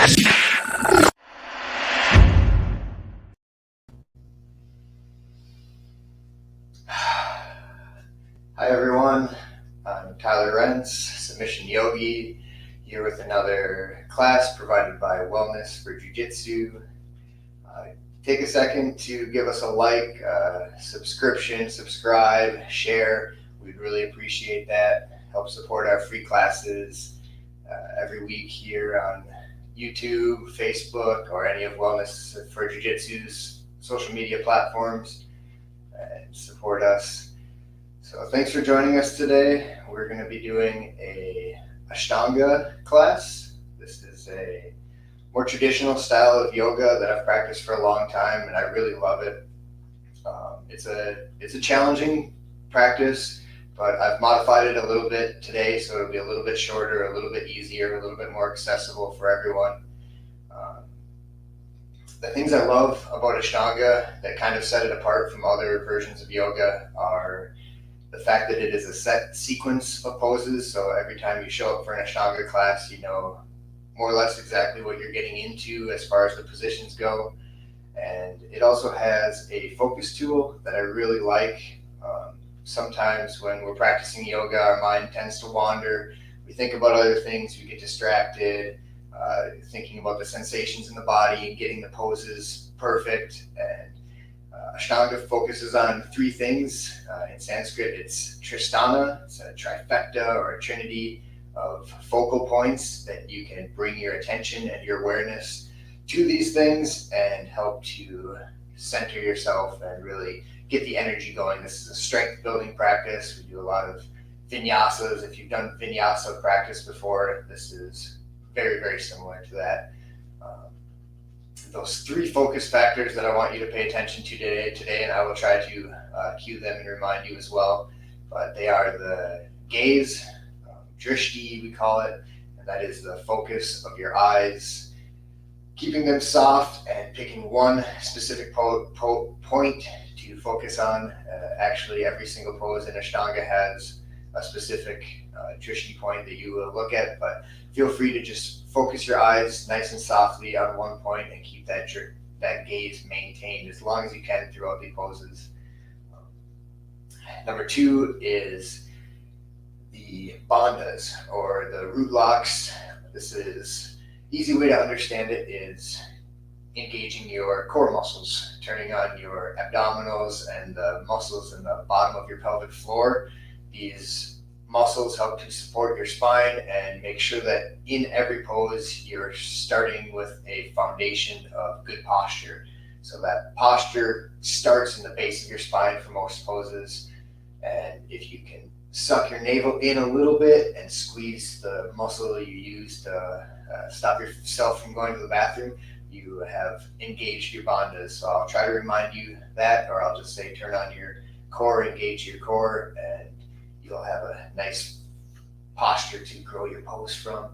Hi everyone, I'm Tyler Rentz, Submission Yogi, here with another class provided by Wellness for Jiu-Jitsu. Take a second to give us a like, subscription, subscribe, share. We'd really appreciate that. Help support our free classes every week here on YouTube, Facebook, or any of Wellness for Jiu-Jitsu's social media platforms, and support us. So thanks for joining us today. We're going to be doing a Ashtanga class. This is a more traditional style of yoga that I've practiced for a long time, and I really love it. It's a challenging practice, but I've modified it a little bit today, so it'll be a little bit shorter, a little bit easier, a little bit more accessible for everyone. The things I love about Ashtanga that kind of set it apart from other versions of yoga are the fact that it is a set sequence of poses. So every time you show up for an Ashtanga class, you know more or less exactly what you're getting into as far as the positions go. And it also has a focus tool that I really like. Sometimes when we're practicing yoga, our mind tends to wander. We think about other things, we get distracted, thinking about the sensations in the body and getting the poses perfect. And Ashtanga focuses on three things. In Sanskrit, it's Tristana, it's a trifecta or a trinity of focal points that you can bring your attention and your awareness to these things and help to center yourself and really get the energy going. This is a strength building practice. We do a lot of vinyasas. If you've done vinyasa practice before, this is very, very similar to that. Those three focus factors that I want you to pay attention to today, and I will try to cue them and remind you as well, but they are the gaze, drishti we call it, and that is the focus of your eyes, keeping them soft and picking one specific point to focus on. Actually, every single pose in Ashtanga has a specific drishti point that you will look at, but feel free to just focus your eyes nice and softly on one point and keep that gaze maintained as long as you can throughout the poses. Number two is the bandhas, or the root locks. This is easy way to understand it is engaging your core muscles, turning on your abdominals and the muscles in the bottom of your pelvic floor. These muscles help to support your spine and make sure that in every pose you're starting with a foundation of good posture. So that posture starts in the base of your spine for most poses, and if you can suck your navel in a little bit and squeeze the muscle you use to stop yourself from going to the bathroom, you have engaged your bandhas. So I'll try to remind you that, or I'll just say turn on your core, engage your core, and you'll have a nice posture to grow your pose from.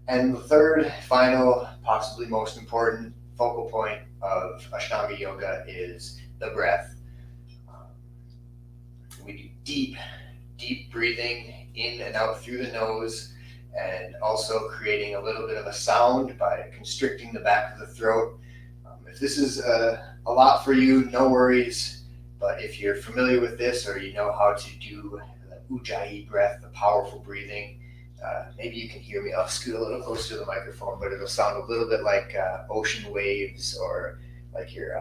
And the third, final, possibly most important focal point of Ashtanga yoga is the breath. We do deep breathing in and out through the nose, and also creating a little bit of a sound by constricting the back of the throat. If this is a lot for you, no worries. But if you're familiar with this, or you know how to do the Ujjayi breath, the powerful breathing, maybe you can hear me. I'll scoot a little closer to the microphone, but it'll sound a little bit like ocean waves, or like you're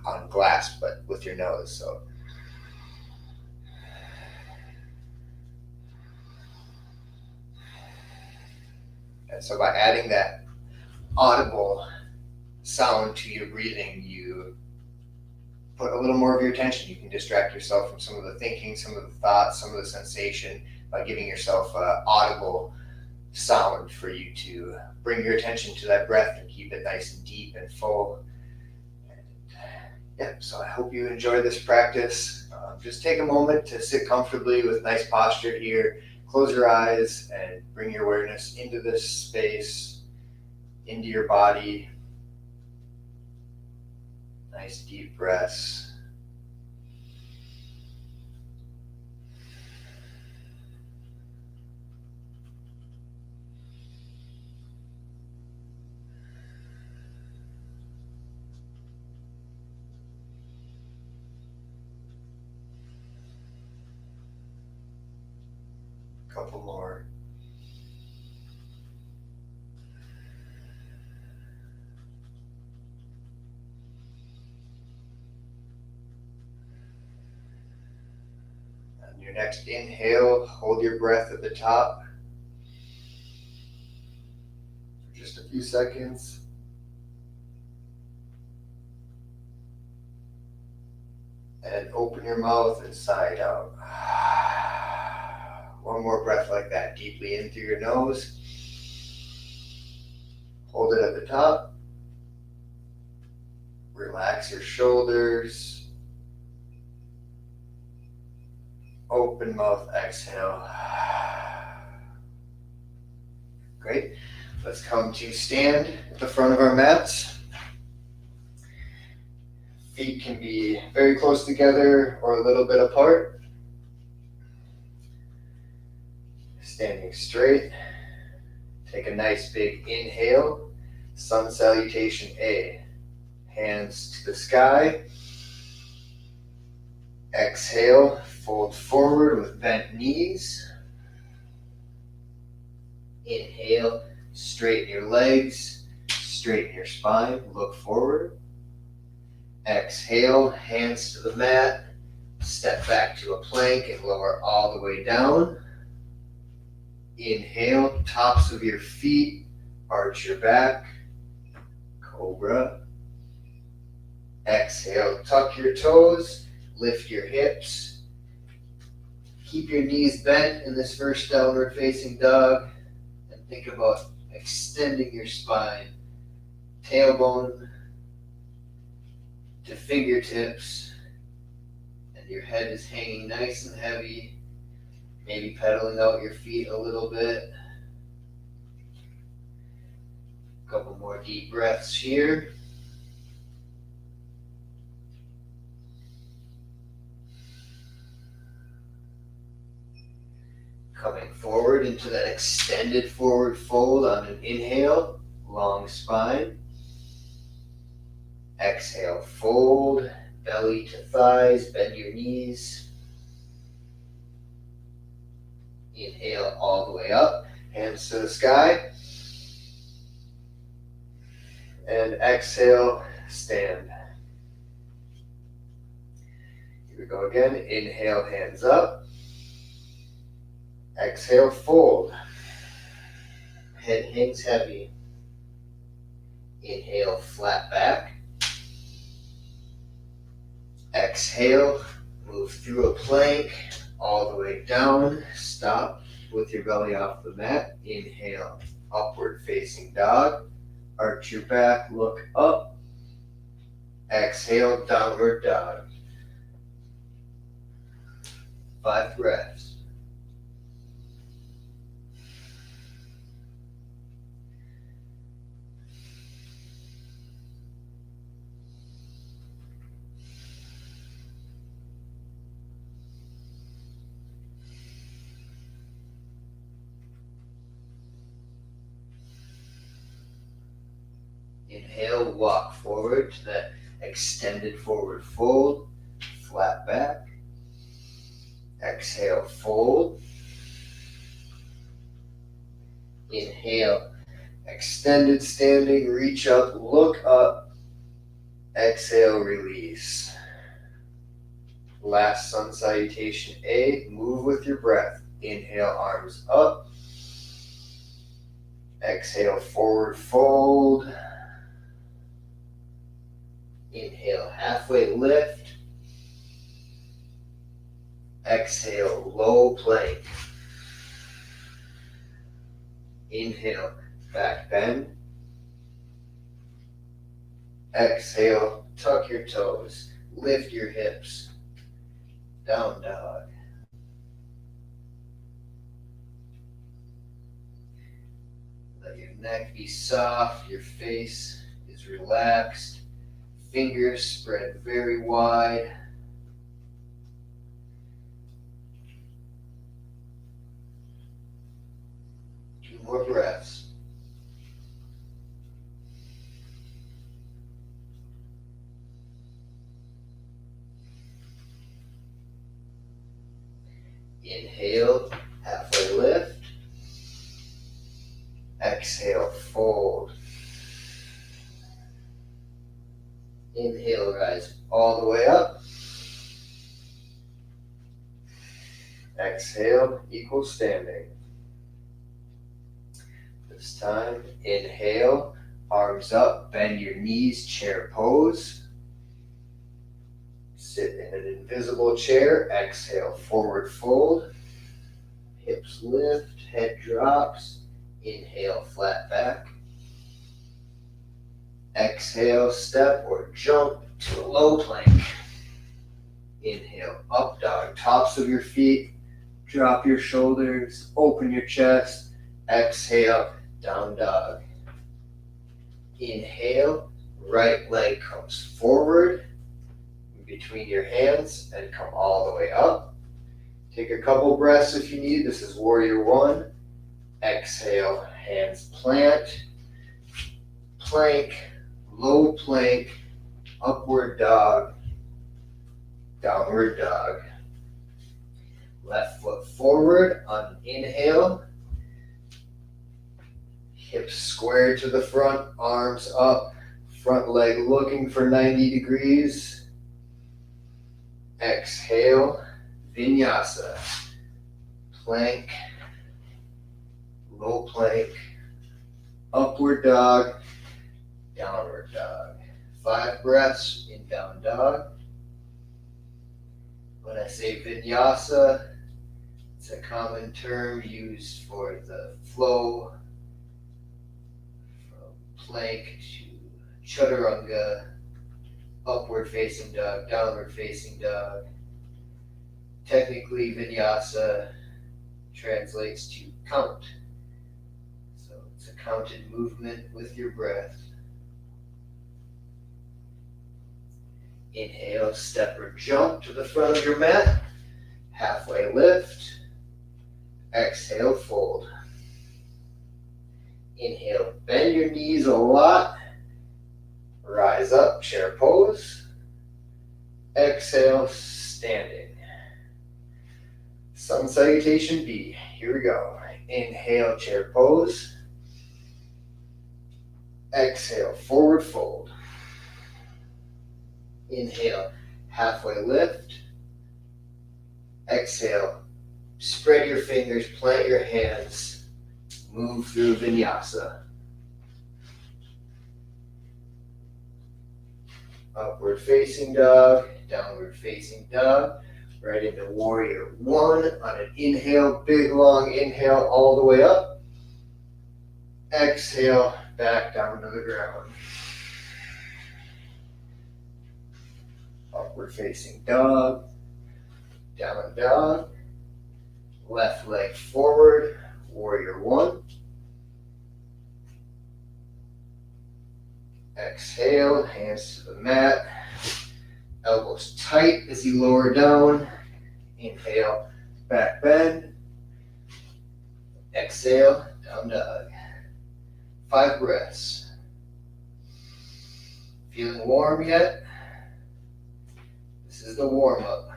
on glass, but with your nose. So and so by adding that audible sound to your breathing, you put a little more of your attention. You can distract yourself from some of the thinking, some of the thoughts, some of the sensation by giving yourself an audible sound for you to bring your attention to that breath and keep it nice and deep and full. And yeah, so I hope you enjoy this practice. Just take a moment to sit comfortably with nice posture here. Close your eyes and bring your awareness into this space, into your body. Nice deep breaths. Couple more. On your next inhale, hold your breath at the top for just a few seconds. And open your mouth and sigh it out. One more breath like that, deeply in through your nose. Hold it at the top. Relax your shoulders. Open mouth, exhale. Great. Let's come to stand at the front of our mats. Feet can be very close together or a little bit apart. Standing straight. Take a nice big inhale. Sun salutation A. Hands to the sky. Exhale, fold forward with bent knees. Inhale, straighten your legs, straighten your spine, look forward. Exhale, hands to the mat, step back to a plank and lower all the way down. Inhale, tops of your feet, arch your back, cobra. Exhale, tuck your toes, lift your hips. Keep your knees bent in this first downward facing dog and think about extending your spine, tailbone to fingertips, and your head is hanging nice and heavy, maybe pedaling out your feet a little bit. A couple more deep breaths here. Coming forward into that extended forward fold on an inhale, long spine. Exhale, fold, belly to thighs, bend your knees. Inhale all the way up, hands to the sky. And exhale, stand. Here we go again. Inhale, hands up. Exhale, fold. Head hangs heavy. Inhale, flat back. Exhale, move through a plank all the way down. Stop with your belly off the mat. Inhale, upward facing dog. Arch your back, look up. Exhale, downward dog. 5 breaths. Inhale, walk forward to that extended forward fold, flat back. Exhale, fold. Inhale, extended standing, reach up, look up. Exhale, release. Last sun salutation A, move with your breath. Inhale, arms up. Exhale, forward fold. Inhale, halfway lift. Exhale, low plank. Inhale, back bend. Exhale, tuck your toes, lift your hips. Down dog. Let your neck be soft, your face is relaxed. Fingers spread very wide. Two more breaths. Inhale, halfway lift. Exhale, fold. Inhale, rise all the way up. Exhale, equal standing. This time, inhale, arms up, bend your knees, chair pose. Sit in an invisible chair. Exhale, forward fold. Hips lift, head drops. Inhale, flat back. Exhale, step or jump to a low plank. Inhale, up dog, tops of your feet. Drop your shoulders, open your chest. Exhale, down dog. Inhale, right leg comes forward between your hands and come all the way up. Take a couple breaths if you need. This is warrior one. Exhale, hands plant, plank, low plank, upward dog, downward dog. Left foot forward on inhale. Hips squared to the front, arms up, front leg looking for 90 degrees. Exhale, vinyasa. Plank, low plank, upward dog, downward dog. 5 breaths in down dog. When I say vinyasa, it's a common term used for the flow from plank to chaturanga, upward facing dog, downward facing dog. Technically, vinyasa translates to count. So it's a counted movement with your breath. Inhale, step or jump to the front of your mat. Halfway lift. Exhale, fold. Inhale, bend your knees a lot. Rise up, chair pose. Exhale, standing. Sun salutation B. Here we go. Inhale, chair pose. Exhale, forward fold. Inhale, halfway lift. Exhale, spread your fingers, plant your hands, move through vinyasa. Upward facing dog, downward facing dog, right into warrior one on an inhale, big long inhale all the way up. Exhale, back down to the ground. Upward facing dog, down dog, left leg forward, warrior one. Exhale, hands to the mat, elbows tight as you lower down. Inhale, back bend. Exhale, down dog. 5 breaths. Feeling warm yet? This is the warm-up.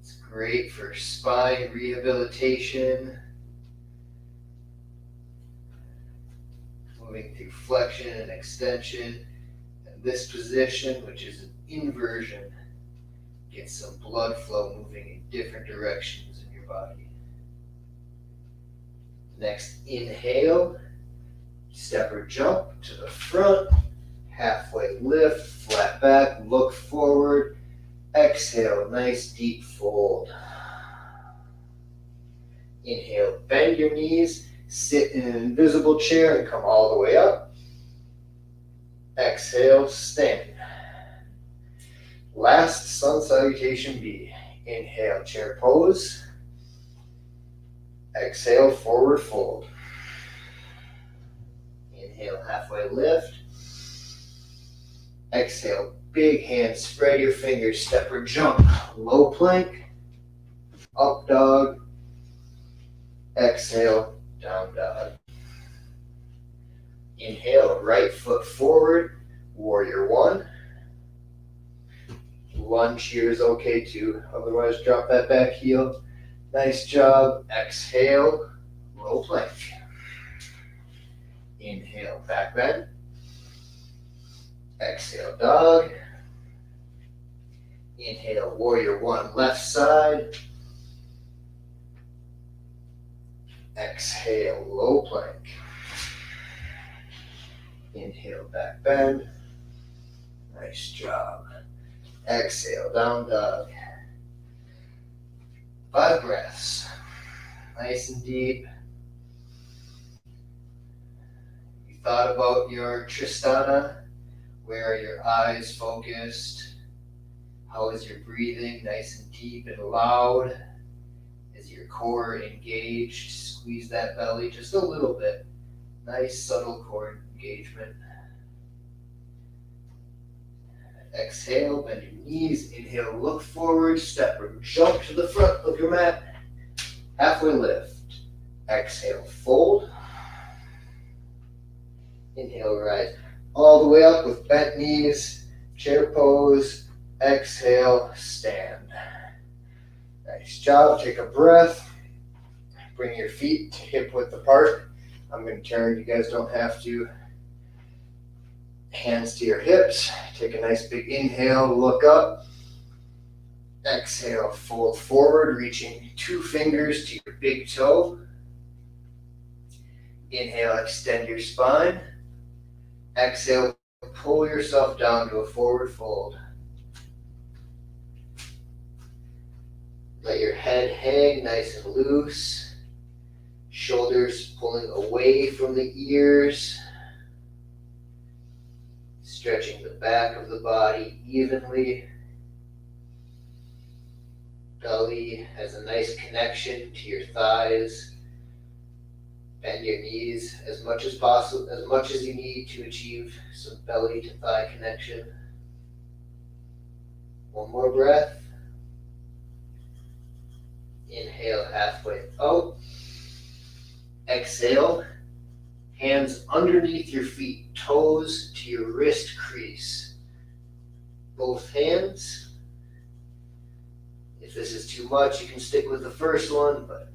It's great for spine rehabilitation, moving through flexion and extension. And this position, which is an inversion, gets some blood flow moving in different directions in your body. Next, inhale, step or jump to the front, halfway lift, flat back, look forward. Exhale, nice deep fold. Inhale, bend your knees, sit in an invisible chair and come all the way up. Exhale, stand. Last sun salutation B. Inhale, chair pose. Exhale, forward fold. Inhale, halfway lift. Exhale, big hand, spread your fingers, step or jump. Low plank, up dog. Exhale, down dog. Inhale, right foot forward, warrior one. Lunge here is okay too, otherwise drop that back heel. Nice job. Exhale, low plank. Inhale, back bend. Exhale, dog. Inhale, warrior one, left side. Exhale, low plank. Inhale, back bend. Nice job. Exhale, down dog. 5 breaths. Nice and deep. You thought about your Tristana? Where are your eyes focused? How is your breathing? Nice and deep and loud. Is your core engaged? Squeeze that belly just a little bit. Nice subtle core engagement. Exhale, bend your knees. Inhale, look forward, step or jump to the front of your mat. Halfway lift. Exhale, fold. Inhale, rise all the way up with bent knees. Chair pose. Exhale, stand. Nice job. Take a breath. Bring your feet to hip width apart. I'm going to turn. You guys don't have to. Hands to your hips. Take a nice big inhale. Look up. Exhale. Fold forward, reaching 2 fingers to your big toe. Inhale. Extend your spine. Exhale. Pull yourself down to a forward fold. Let your head hang nice and loose. Shoulders pulling away from the ears. Stretching the back of the body evenly. Belly has a nice connection to your thighs. Bend your knees as much as possible, as much as you need to achieve some belly to thigh connection. One more breath. Inhale, halfway out. Exhale, hands underneath your feet, toes to your wrist crease. Both hands. If this is too much, you can stick with the first one, but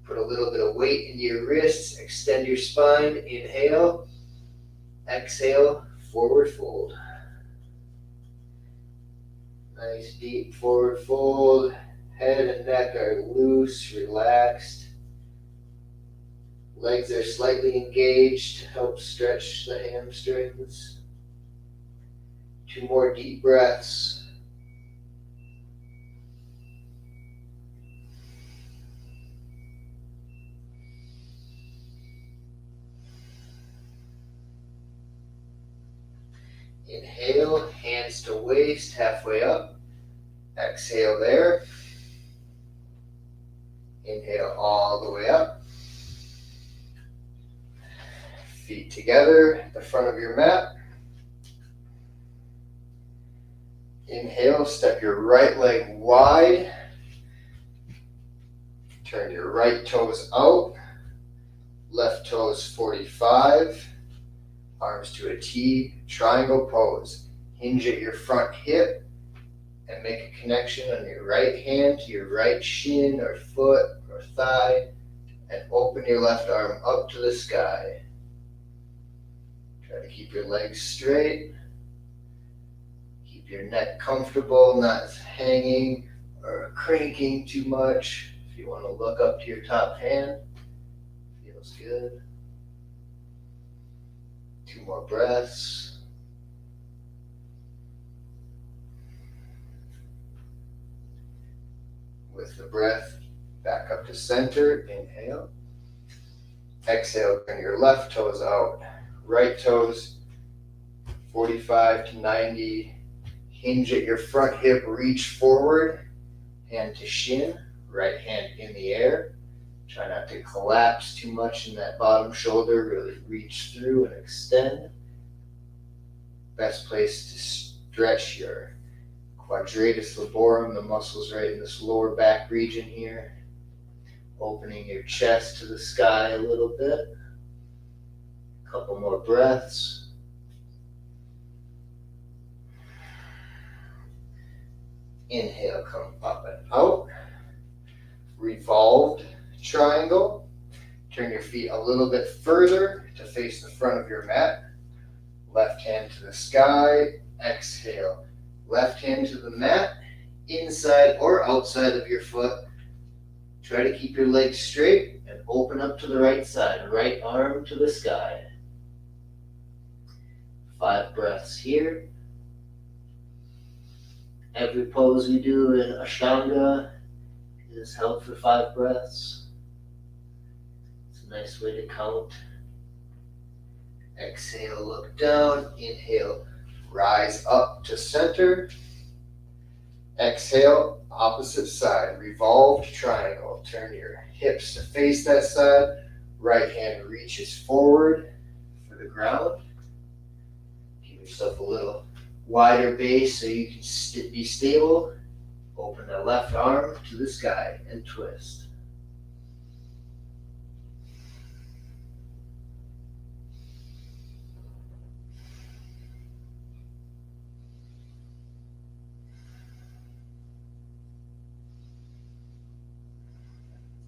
put a little bit of weight into your wrists, extend your spine, inhale, exhale, forward fold. Nice deep forward fold. Head and neck are loose, relaxed. Legs are slightly engaged to help stretch the hamstrings. 2 more deep breaths. Inhale, hands to waist, halfway up. Exhale there. Inhale all the way up. Feet together at the front of your mat. Inhale, step your right leg wide. Turn your right toes out. Left toes 45. Arms to a T, triangle pose. Hinge at your front hip and make a connection on your right hand to your right shin or foot or thigh, and open your left arm up to the sky. Try to keep your legs straight. Keep your neck comfortable, not hanging or cranking too much. If you want to look up to your top hand, feels good. 2 more breaths. With the breath, back up to center. Inhale. Exhale, turn your left toes out. Right toes 45 to 90. Hinge at your front hip, reach forward. Hand to shin, right hand in the air. Try not to collapse too much in that bottom shoulder. Really reach through and extend. Best place to stretch your quadratus laborum, the muscles right in this lower back region here. Opening your chest to the sky a little bit. A couple more breaths. Inhale, come up and out. Revolved triangle. Turn your feet a little bit further to face the front of your mat. Left hand to the sky. Exhale. Left hand to the mat, inside or outside of your foot. Try to keep your legs straight and open up to the right side. Right arm to the sky. 5 breaths here. Every pose we do in Ashtanga is held for 5 breaths. It's a nice way to count. Exhale, look down. Inhale, rise up to center. Exhale, opposite side, revolved triangle. Turn your hips to face that side. Right hand reaches forward for the ground. Give yourself a little wider base so you can be stable. Open the left arm to the sky and twist.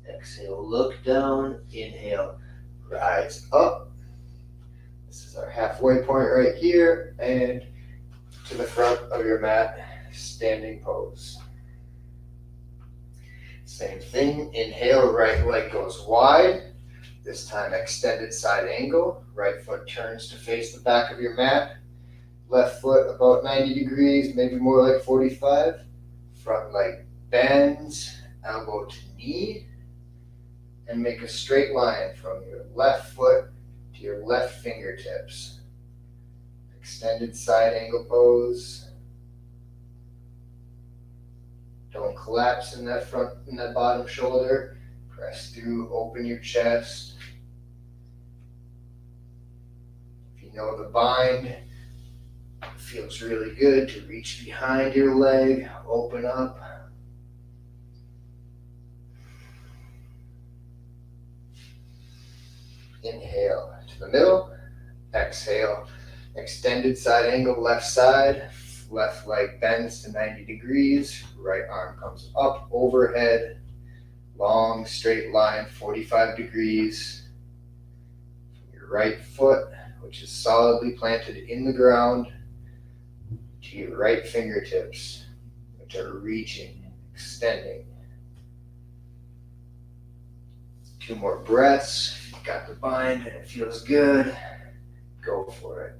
Exhale, look down. Inhale, rise up. This is our halfway point right here, and to the front of your mat, standing pose. Same thing, inhale, right leg goes wide. This time extended side angle. Right foot turns to face the back of your mat. Left foot about 90 degrees, maybe more like 45. Front leg bends, elbow to knee. And make a straight line from your left foot to your left fingertips. Extended side angle pose. Don't collapse in that bottom shoulder. Press through, open your chest. If you know the bind, it feels really good to reach behind your leg, open up. Inhale to the middle, exhale, extended side angle left side, left leg bends to 90 degrees, right arm comes up overhead, long straight line 45 degrees. Your right foot, which is solidly planted in the ground, to your right fingertips, which are reaching, extending. 2 more breaths. Got the bind and it feels good, go for it.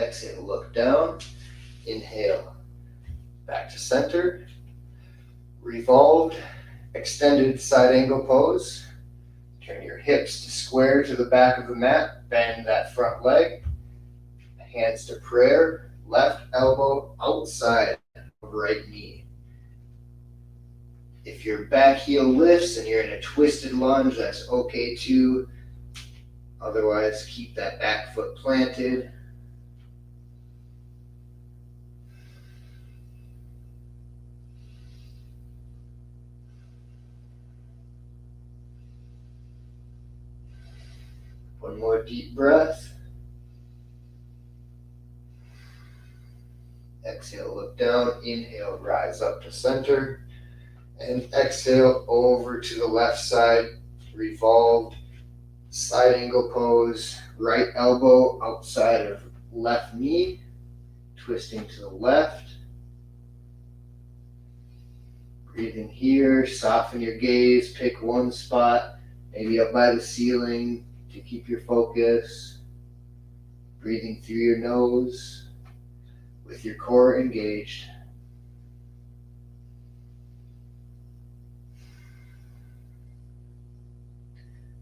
Exhale, look down. Inhale, back to center. Revolved, extended side angle pose. Turn your hips to square to the back of the mat. Bend that front leg. Hands to prayer. Left elbow outside of right knee. If your back heel lifts and you're in a twisted lunge, that's okay too. Otherwise, keep that back foot planted. One more deep breath. Exhale, look down. Inhale, rise up to center. And exhale over to the left side, revolved side angle pose, right elbow outside of left knee, twisting to the left. Breathing here, soften your gaze, pick one spot, maybe up by the ceiling to keep your focus. Breathing through your nose with your core engaged.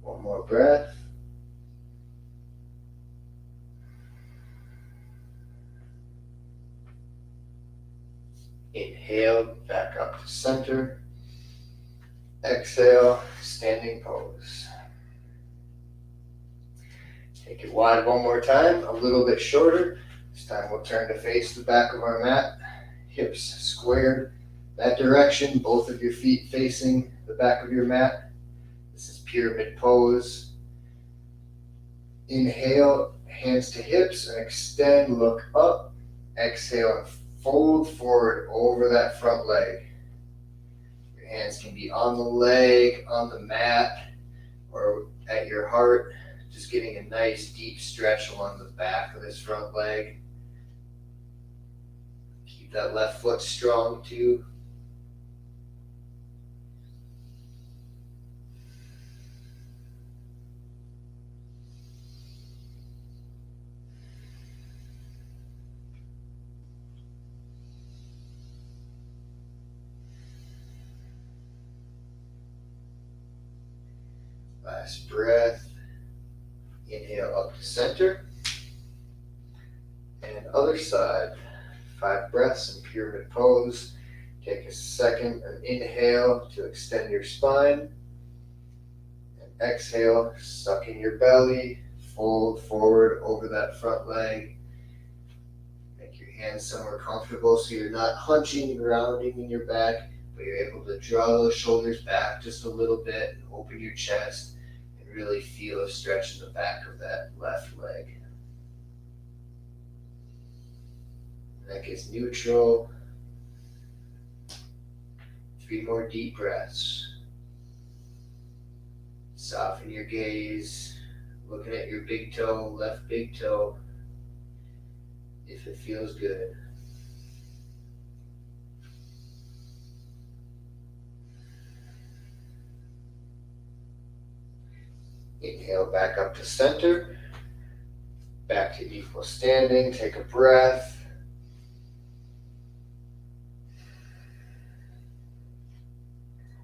One more breath. Inhale, back up to center. Exhale, standing pose. Take it wide one more time, a little bit shorter. This time we'll turn to face the back of our mat. Hips squared that direction, both of your feet facing the back of your mat. This is pyramid pose. Inhale, hands to hips and extend, look up. Exhale and fold forward over that front leg. Your hands can be on the leg, on the mat, or at your heart. Just getting a nice deep stretch along the back of this front leg. Keep that left foot strong too. Last breath. Inhale up to center. And other side. 5 breaths in pyramid pose. Take a second, an inhale to extend your spine. And exhale, suck in your belly. Fold forward over that front leg. Make your hands somewhere comfortable so you're not hunching and rounding in your back, but you're able to draw those shoulders back just a little bit and open your chest and really feel a stretch in the back of that left leg. Neck is neutral. 3 more deep breaths. Soften your gaze. Looking at your big toe, left big toe, if it feels good. Inhale back up to center. Back to equal standing. Take a breath.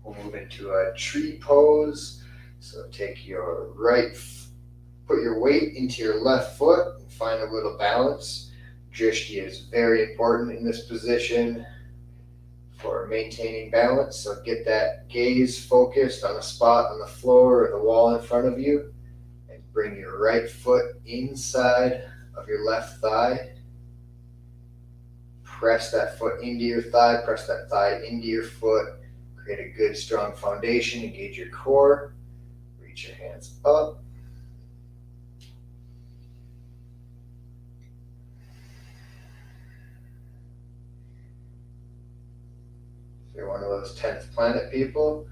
We'll move into a tree pose. So take your put your weight into your left foot and find a little balance. Drishti is very important in this position for maintaining balance. So get that gaze focused on a spot on the floor or the wall in front of you, and bring your right foot inside of your left thigh. Press that foot into your thigh, press that thigh into your foot. Create a good strong foundation, engage your core. Reach your hands up. If you're one of those 10th planet people,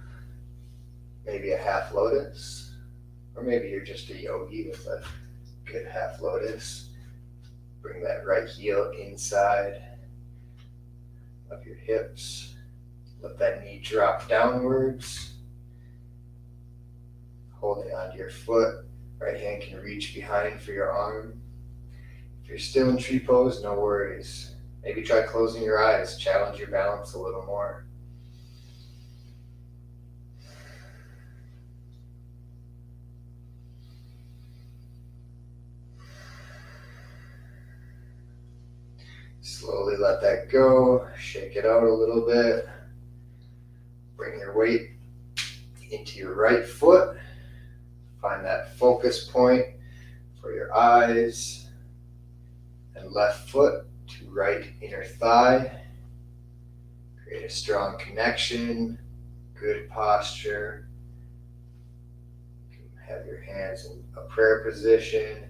maybe a half lotus, or maybe you're just a yogi with a good half lotus. Bring that right heel inside of your hips. Let that knee drop downwards. Holding onto your foot. Right hand can reach behind for your arm. If you're still in tree pose, no worries. Maybe try closing your eyes. Challenge your balance a little more. Slowly let that go. Shake it out a little bit. Bring your weight into your right foot. Find that focus point for your eyes. And left foot to right inner thigh. Create a strong connection. Good posture. You can have your hands in a prayer position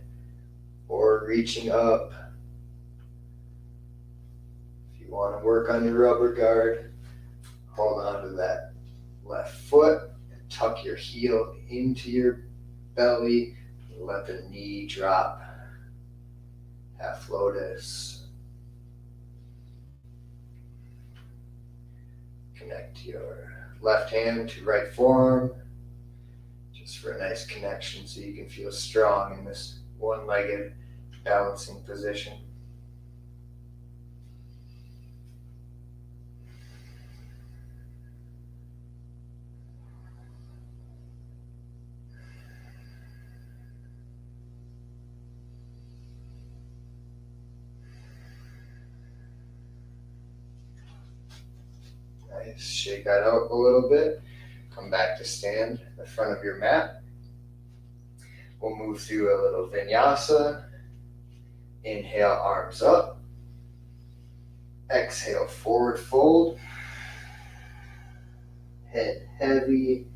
or reaching up. If you want to work on your rubber guard, hold on to that left foot and tuck your heel into your belly and let the knee drop. Half lotus. Connect your left hand to right forearm, just for a nice connection so you can feel strong in this one-legged balancing position. Nice. Shake that out a little bit. Come back to stand in the front of your mat. We'll move through a little vinyasa. Inhale, arms up. Exhale, forward fold. Head heavy.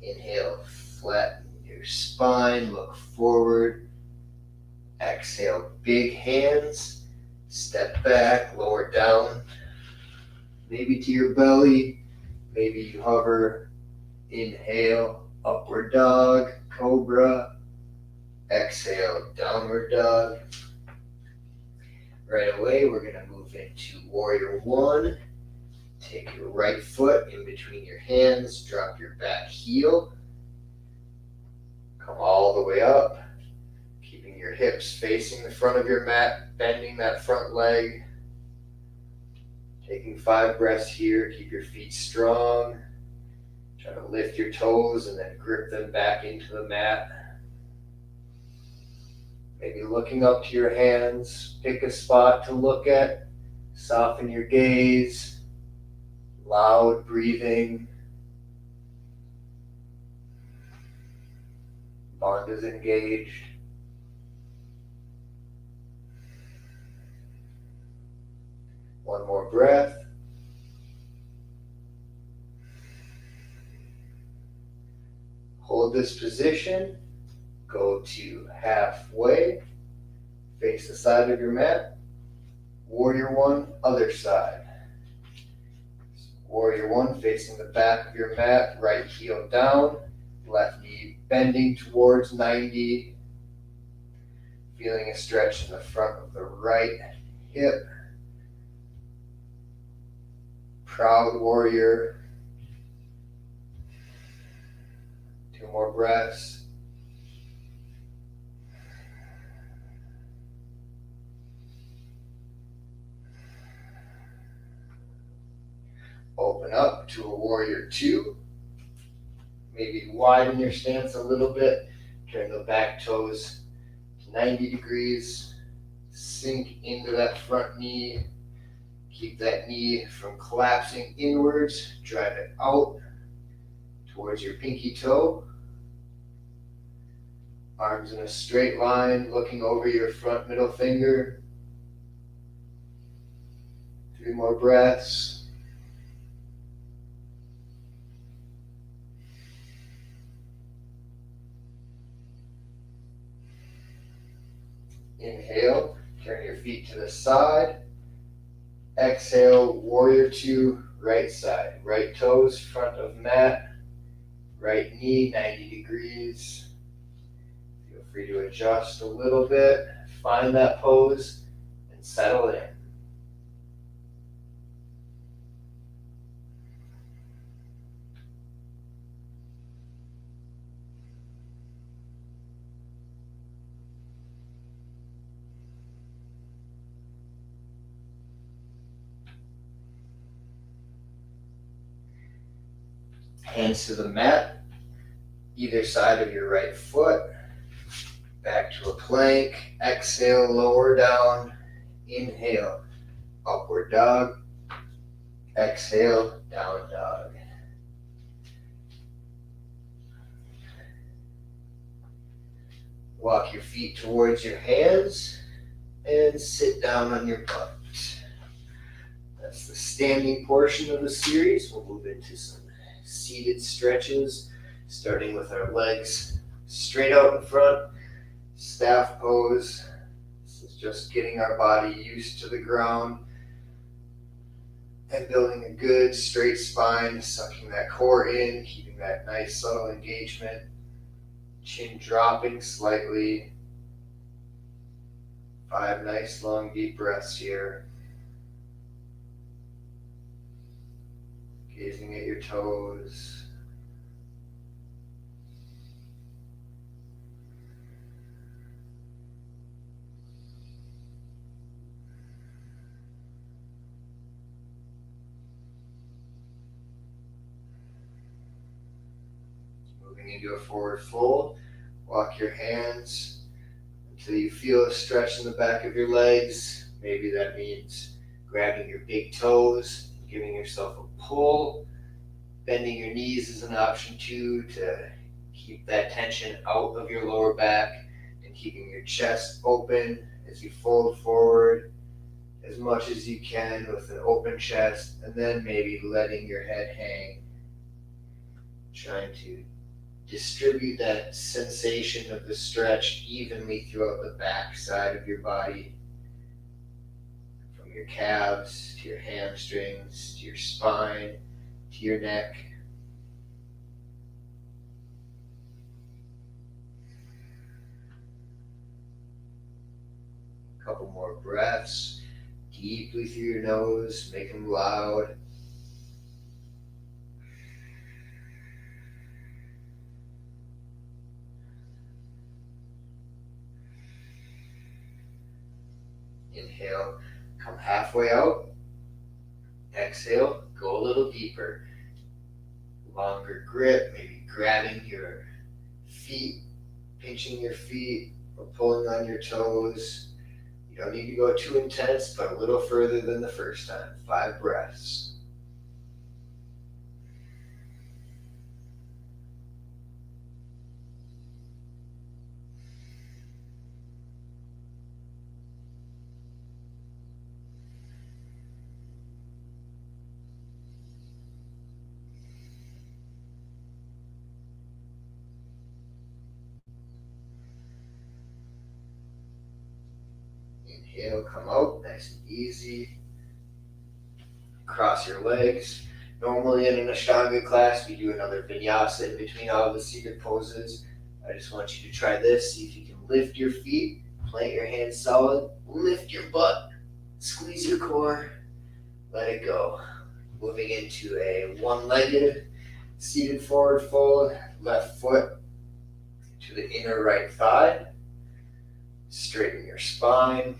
Inhale, flatten your spine, look forward. Exhale, big hands. Step back, lower down. Maybe to your belly. Maybe you hover, inhale, upward dog, cobra, exhale, downward dog. Right away, we're going to move into warrior one. Take your right foot in between your hands, drop your back heel, come all the way up, keeping your hips facing the front of your mat, bending that front leg. Taking 5 breaths here, keep your feet strong. Try to lift your toes and then grip them back into the mat. Maybe looking up to your hands, pick a spot to look at, soften your gaze, loud breathing. Bond is engaged. One more breath. Hold this position. Go to halfway. Face the side of your mat. Warrior one, other side. Warrior one facing the back of your mat, right heel down, left knee bending towards 90. Feeling a stretch in the front of the right hip. Proud warrior. 2 more breaths. Open up to a warrior two. Maybe widen your stance a little bit. Turn the back toes to 90 degrees. Sink into that front knee. Keep that knee from collapsing inwards. Drive it out towards your pinky toe. Arms in a straight line, looking over your front middle finger. 3 more breaths. Inhale, turn your feet to the side. Exhale, warrior two, right side. Right toes, front of mat. Right knee, 90 degrees. Feel free to adjust a little bit. Find that pose and settle in. Hands to the mat, either side of your right foot. Back to a plank. Exhale, lower down. Inhale, upward dog. Exhale, down dog. Walk your feet towards your hands and sit down on your butt. That's the standing portion of the series. We'll move into some seated stretches, starting with our legs straight out in front, staff pose. This is just getting our body used to the ground and building a good straight spine, sucking that core in, keeping that nice subtle engagement, chin dropping slightly. 5 nice long deep breaths here. Gazing at your toes. Moving into a forward fold. Walk your hands until you feel a stretch in the back of your legs. Maybe that means grabbing your big toes, giving yourself a pull. Bending your knees is an option too, to keep that tension out of your lower back and keeping your chest open as you fold forward as much as you can with an open chest, and then maybe letting your head hang. Trying to distribute that sensation of the stretch evenly throughout the back side of your body, from your calves to your hamstrings to your spine, to your neck. A couple more breaths, deeply through your nose, make them loud. Inhale, come halfway out. Exhale, go a little deeper. Longer grip, maybe grabbing your feet, pinching your feet, or pulling on your toes. You don't need to go too intense, but a little further than the first time. 5 breaths. Inhale, come out, nice and easy. Cross your legs. Normally in an Ashtanga class, we do another vinyasa in between all the seated poses. I just want you to try this. See if you can lift your feet, plant your hands solid, lift your butt, squeeze your core, let it go. Moving into a one-legged seated forward fold, left foot to the inner right thigh. Straighten your spine.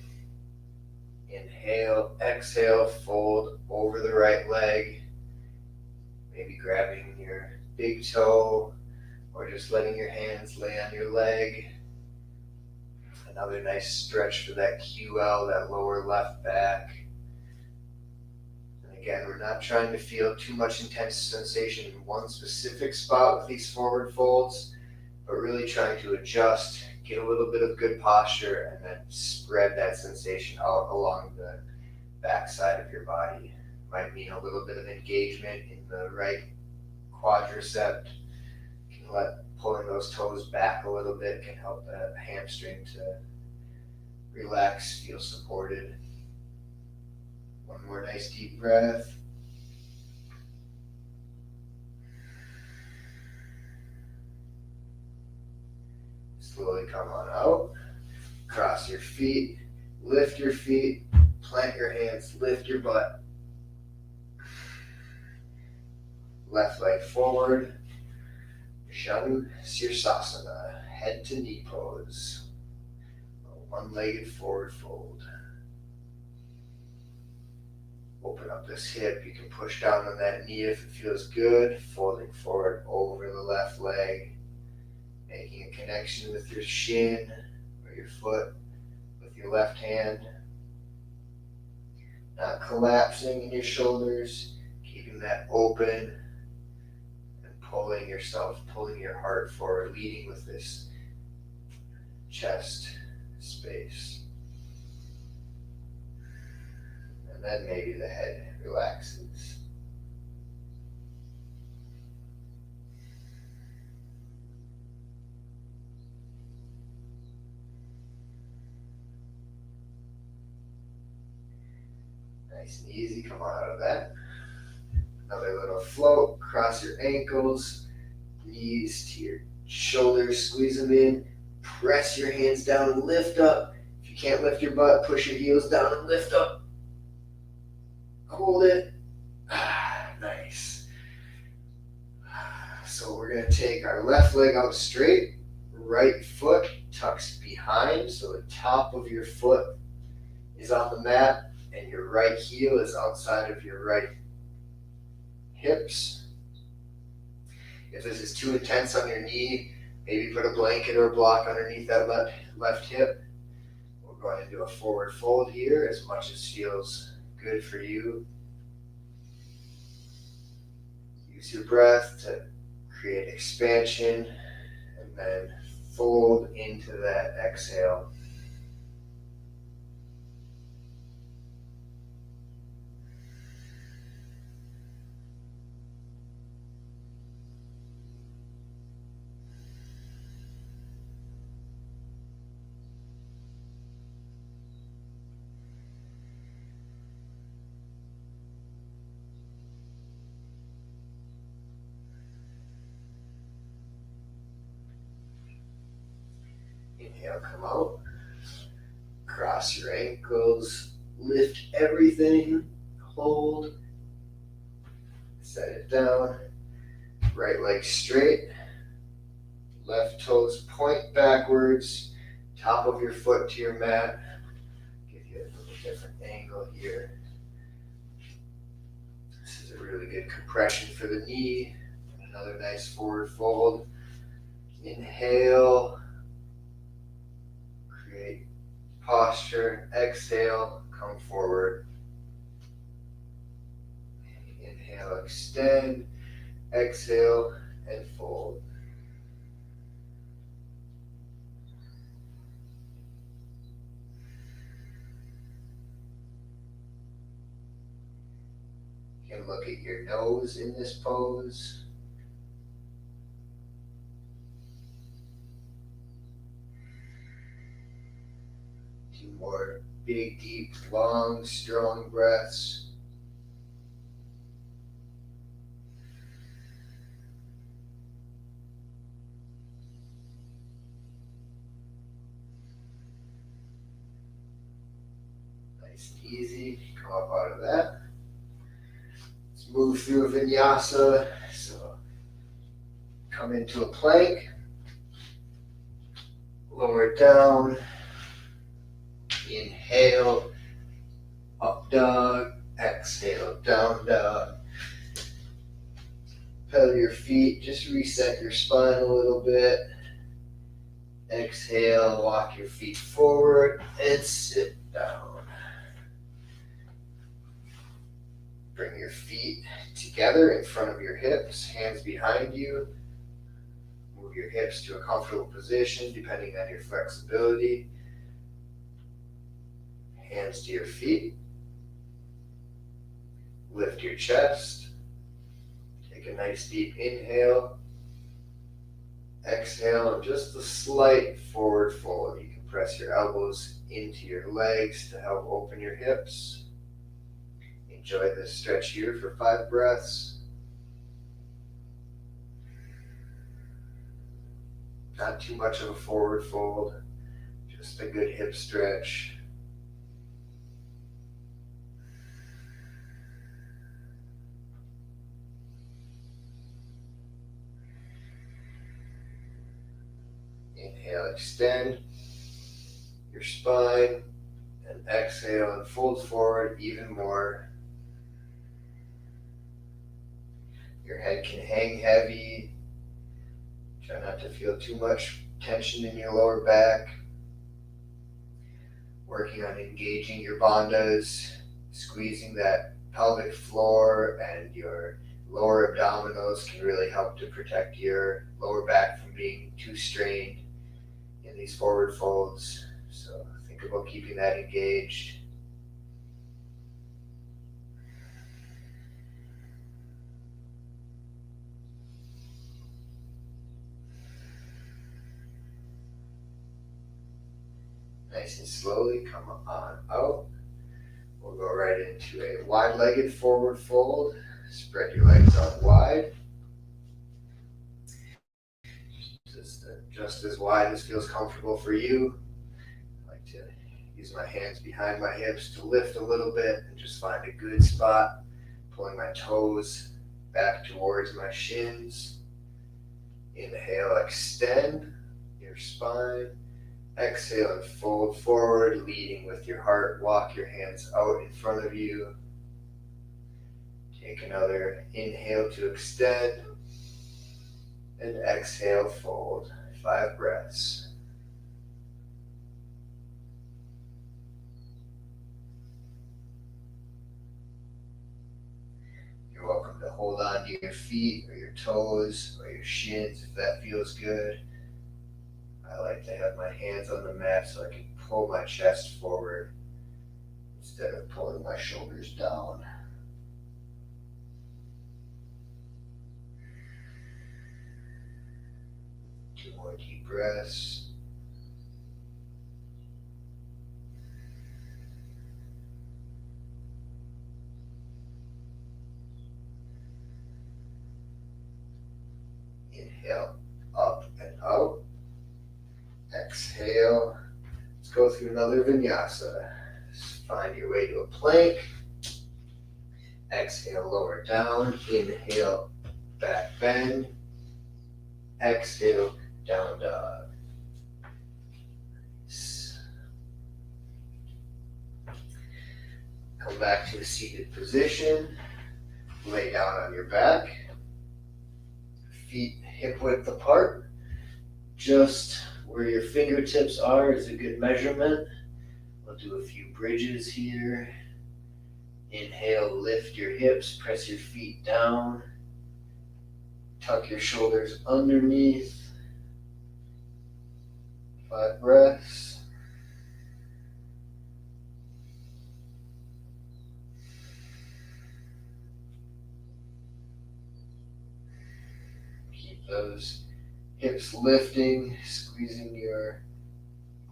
Inhale, exhale, fold over the right leg. Maybe grabbing your big toe or just letting your hands lay on your leg. Another nice stretch for that QL, that lower left back. And again, we're not trying to feel too much intense sensation in one specific spot with these forward folds, but really trying to adjust, get a little bit of good posture, and then spread that sensation out along the back side of your body. Might mean a little bit of engagement in the right quadricep. Can let pulling those toes back a little bit can help the hamstring to relax, feel supported. One more nice deep breath. Slowly come on out. Cross your feet, lift your feet, plant your hands, lift your butt. Left leg forward. Sirsasana, head to knee pose. One-legged forward fold. Open up this hip. You can push down on that knee if it feels good. Folding forward over the left leg. Making a connection with your shin or your foot with your left hand. Not collapsing in your shoulders. Keeping that open. And pulling yourself, pulling your heart forward. Leading with this chest space. And then maybe the head relaxes. Nice and easy, come on out of that. Another little float, cross your ankles, knees to your shoulders, squeeze them in, press your hands down and lift up. If you can't lift your butt, push your heels down and lift up. Hold it. Nice. So we're going to take our left leg out straight, right foot tucks behind, so the top of your foot is on the mat and your right heel is outside of your right hips. If this is too intense on your knee, maybe put a blanket or a block underneath that left hip. We're going to do a forward fold here as much as feels good for you. Use your breath to create expansion and then fold into that exhale. Inhale, come out. Cross your ankles. Lift everything. Hold. Set it down. Right leg straight. Left toes point backwards. Top of your foot to your mat. Give you a little different angle here. This is a really good compression for the knee. Another nice forward fold. Inhale. Create posture. Exhale. Come forward. Inhale, extend. Exhale, and fold. You can look at your nose in this pose. Two more big, deep, long, strong breaths. Nice and easy. Come up out of that. Let's move through vinyasa. So come into a plank. Lower it down. Inhale, up dog. Exhale, down dog. Pedal your feet, just reset your spine a little bit. Exhale, walk your feet forward and sit down. Bring your feet together in front of your hips, hands behind you. Move your hips to a comfortable position depending on your flexibility. Hands to your feet. Lift your chest. Take a nice deep inhale. Exhale, and just a slight forward fold. You can press your elbows into your legs to help open your hips. Enjoy this stretch here for 5 breaths. Not too much of a forward fold, just a good hip stretch. Inhale, extend your spine, and exhale and fold forward even more. Your head can hang heavy. Try not to feel too much tension in your lower back. Working on engaging your bandhas, squeezing that pelvic floor and your lower abdominals can really help to protect your lower back from being too strained in these forward folds. So think about keeping that engaged. Nice and slowly come on out. We'll go right into a wide-legged forward fold. Spread your legs out wide. Just as wide as feels comfortable for you. I like to use my hands behind my hips to lift a little bit and just find a good spot. Pulling my toes back towards my shins. Inhale, extend your spine. Exhale and fold forward, leading with your heart. Walk your hands out in front of you. Take another inhale to extend. And exhale, fold. 5 breaths. You're welcome to hold on to your feet or your toes or your shins if that feels good. I like to have my hands on the mat so I can pull my chest forward instead of pulling my shoulders down. Two more deep breaths. Inhale, up and out. Exhale. Let's go through another vinyasa. Just find your way to a plank. Exhale, lower down. Inhale, back bend. Exhale, down dog. Come back to a seated position. Lay down on your back. Feet hip width apart. Just where your fingertips are is a good measurement. We'll do a few bridges here. Inhale, lift your hips, press your feet down. Tuck your shoulders underneath. 5 breaths. Keep those hips lifting, squeezing your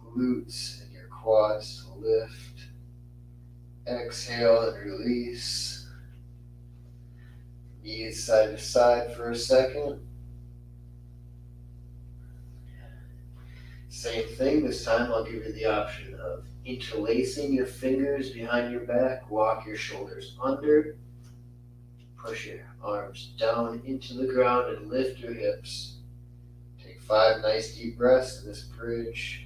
glutes and your quads to lift. Exhale and release. Knees side to side for a second. Same thing, this time I'll give you the option of interlacing your fingers behind your back, walk your shoulders under, push your arms down into the ground and lift your hips. Take 5 nice deep breaths in this bridge.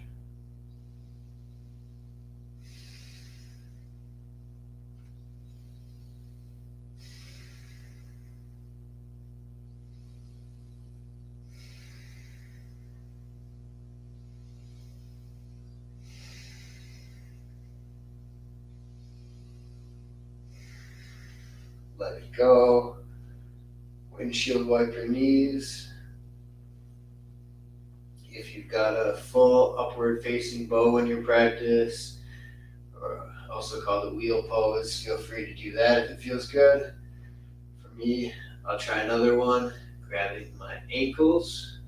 Let it go. Windshield wipe your knees. If you've got a full upward facing bow in your practice, or also called the wheel pose, feel free to do that if it feels good. For me, I'll try another one, grabbing my ankles.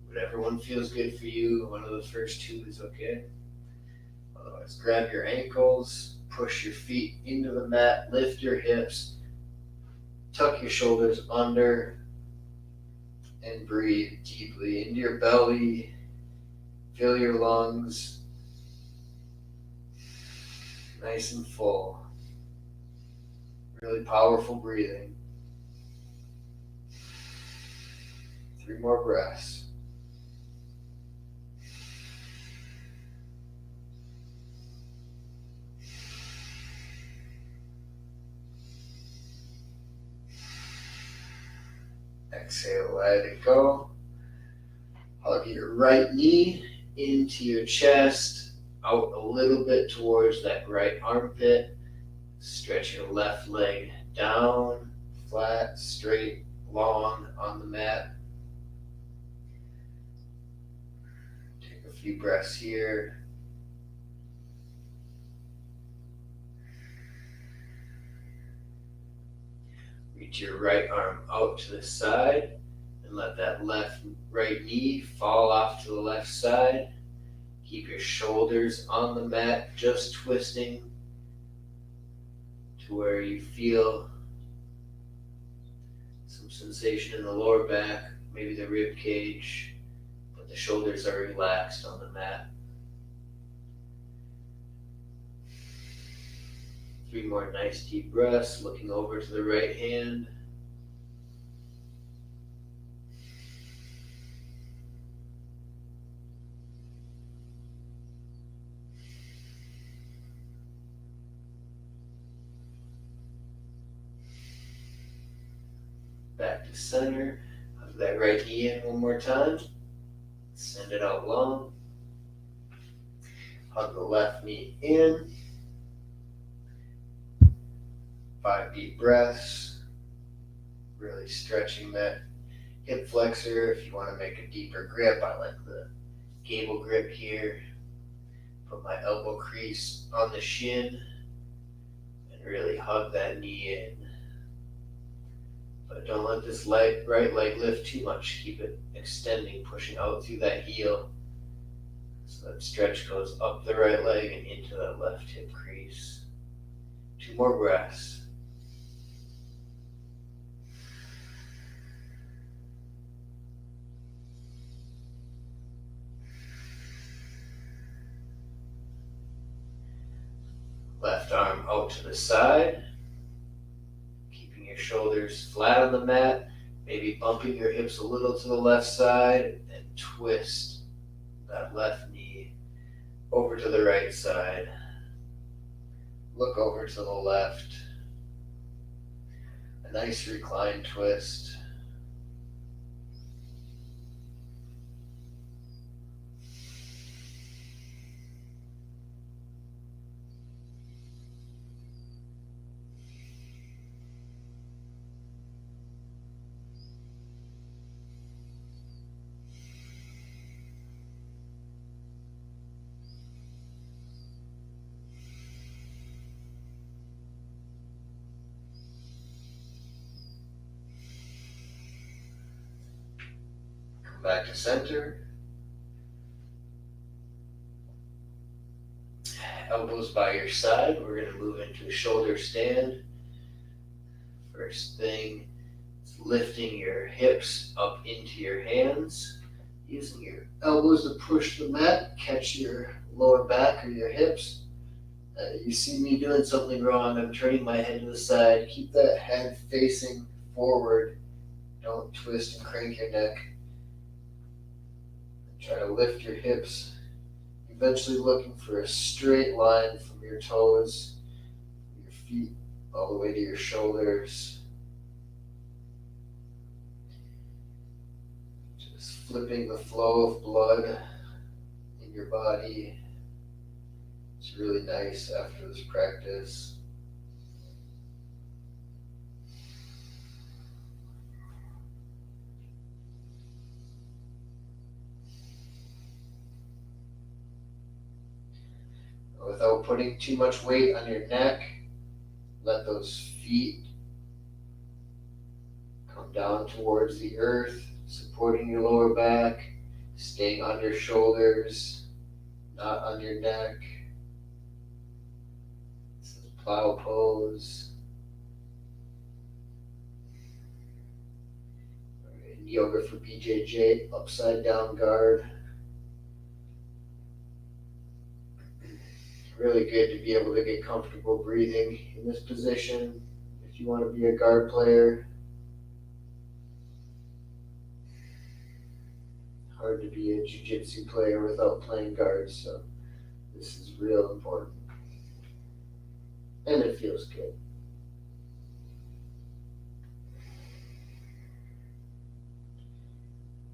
Whatever one feels good for you, one of the first 2 is okay. Otherwise, grab your ankles, push your feet into the mat, lift your hips, tuck your shoulders under, and breathe deeply into your belly. Fill your lungs nice and full. Really powerful breathing. 3 more breaths. Exhale, let it go. Hug your right knee into your chest, out a little bit towards that right armpit. Stretch your left leg down, flat, straight, long on the mat. Take a few breaths here. Reach your right arm out to the side and let that right knee fall off to the left side. Keep your shoulders on the mat, just twisting to where you feel some sensation in the lower back, maybe the rib cage, but the shoulders are relaxed on the mat. 3 more nice deep breaths, looking over to the right hand. Back to center. Hug that right knee in one more time. Send it out long. Hug the left knee in. 5 deep breaths. Really stretching that hip flexor. If you want to make a deeper grip, I like the gable grip here. Put my elbow crease on the shin and really hug that knee in. But don't let this right leg lift too much. Keep it extending, pushing out through that heel. So that stretch goes up the right leg and into that left hip crease. 2 more breaths. Left arm out to the side, keeping your shoulders flat on the mat, maybe bumping your hips a little to the left side, and twist that left knee over to the right side. Look over to the left. A nice recline twist. Come back to center. Elbows by your side. We're going to move into a shoulder stand. First thing is lifting your hips up into your hands. Using your elbows to push the mat, catch your lower back or your hips. You see me doing something wrong, I'm turning my head to the side. Keep that head facing forward. Don't twist and crank your neck. Try to lift your hips. Eventually looking for a straight line from your toes, your feet, all the way to your shoulders. Just flipping the flow of blood in your body. It's really nice after this practice. Without putting too much weight on your neck, let those feet come down towards the earth, supporting your lower back, staying on your shoulders, not on your neck. This is plow pose. In yoga for BJJ, upside down guard. Really good to be able to get comfortable breathing in this position if you want to be a guard player. Hard to be a jiu-jitsu player without playing guards, so this is real important. And it feels good.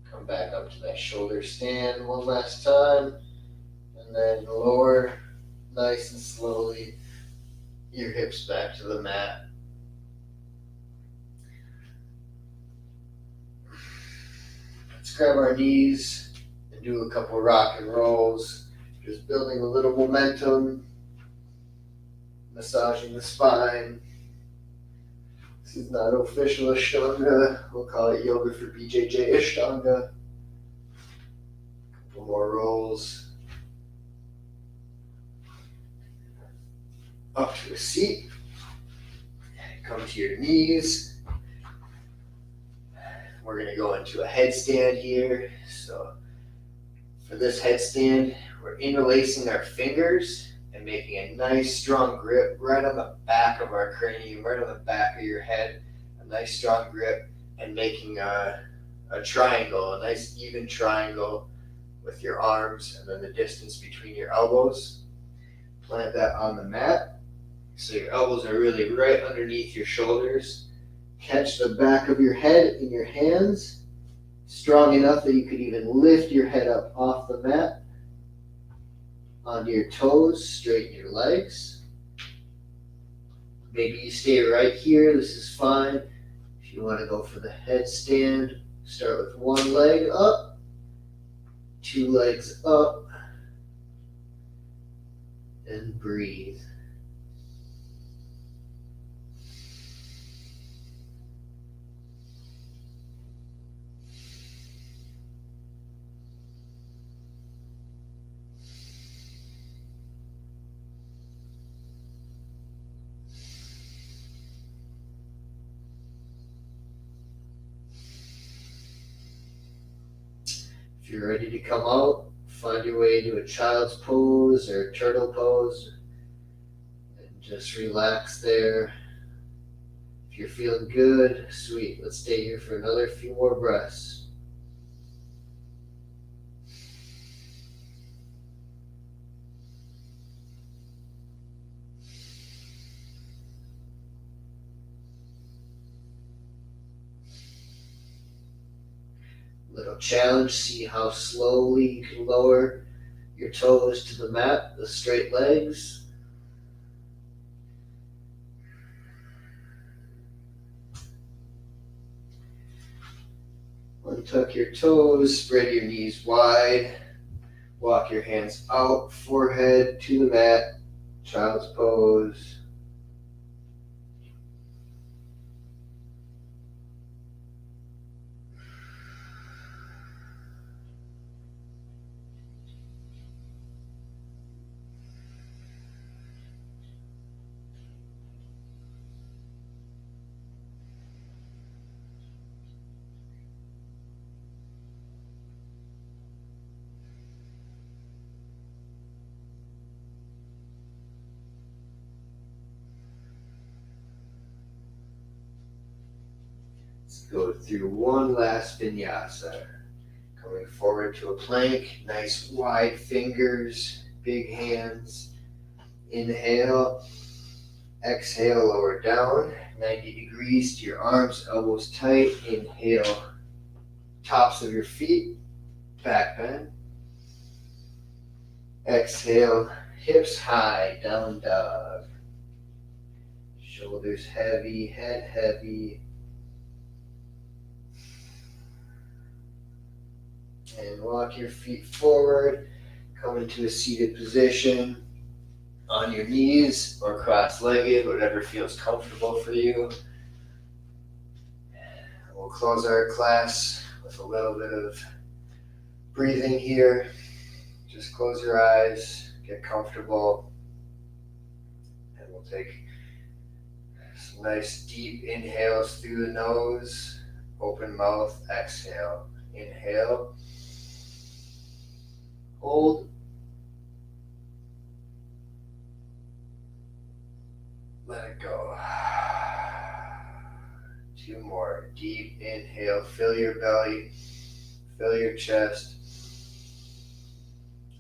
Come back up to that shoulder stand one last time, and then lower nice and slowly your hips back to the mat. Let's grab our knees and do a couple rock and rolls, just building a little momentum, massaging the spine. This is not official Ashtanga. We'll call it yoga for BJJ Ashtanga. Couple more rolls. Up to a seat. Come to your knees. We're going to go into a headstand here. So for this headstand, we're interlacing our fingers and making a nice strong grip right on the back of our cranium, right on the back of your head. A nice strong grip, and making a triangle, a nice even triangle with your arms and then the distance between your elbows. Plant that on the mat. So your elbows are really right underneath your shoulders. Catch the back of your head in your hands, strong enough that you could even lift your head up off the mat, onto your toes, straighten your legs. Maybe you stay right here, this is fine. If you want to go for the headstand, start with one leg up, two legs up, and breathe. If you're ready to come out, find your way into a child's pose or turtle pose. And Just relax there. If you're feeling good, sweet. Let's stay here for another few more breaths. Little challenge, see how slowly you can lower your toes to the mat, the straight legs. Untuck your toes, spread your knees wide, walk your hands out, forehead to the mat, child's pose. Let's go through one last vinyasa. Coming forward to a plank, nice wide fingers, big hands. Inhale, exhale, lower down, 90 degrees to your arms, elbows tight. Inhale, tops of your feet, back bend. Exhale, hips high, down dog. Shoulders heavy, head heavy. And walk your feet forward, come into a seated position on your knees or cross-legged, whatever feels comfortable for you. We'll close our class with a little bit of breathing here. Just close your eyes, get comfortable, and we'll take some nice deep inhales through the nose, open mouth, exhale. Inhale, hold, let it go. 2 more. Deep inhale, fill your belly, fill your chest.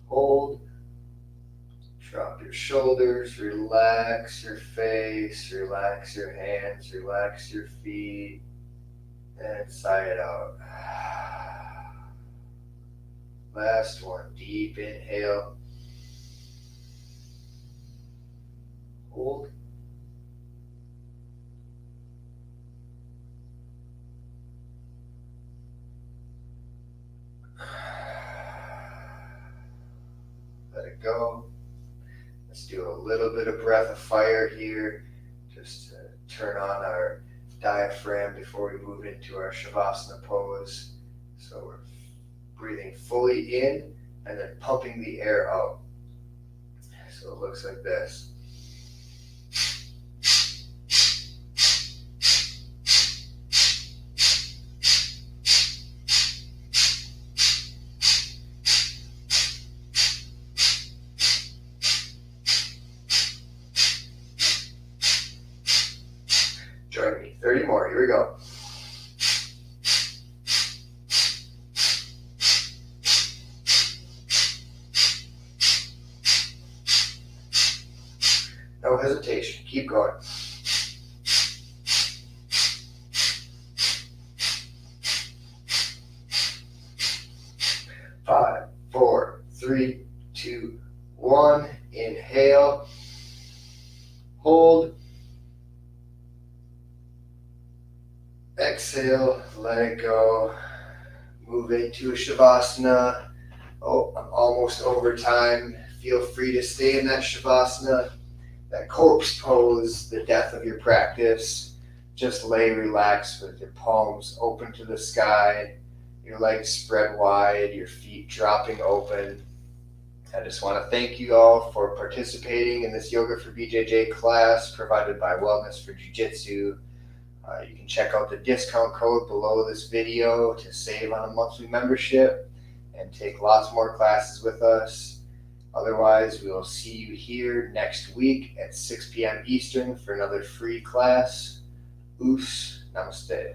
Hold, drop your shoulders, relax your face, relax your hands, relax your feet, and sigh it out. Last one, deep inhale. Hold. Let it go. Let's do a little bit of breath of fire here, just to turn on our diaphragm before we move into our Shavasana pose. So we're breathing fully in and then pumping the air out. So it looks like this. Join me, 30 more, here we go. 'No hesitation, keep going. 5, 4, 3, 2, 1. Inhale, hold, exhale, let it go. Move into a Shavasana. Oh, I'm almost over time. Feel free to stay in that Shavasana, that corpse pose, the death of your practice. Just lay relaxed with your palms open to the sky, your legs spread wide, your feet dropping open. I just want to thank you all for participating in this Yoga for BJJ class provided by Wellness for Jiu-Jitsu. You can check out the discount code below this video to save on a monthly membership and take lots more classes with us. Otherwise, we will see you here next week at 6 p.m. Eastern for another free class. Oos, namaste.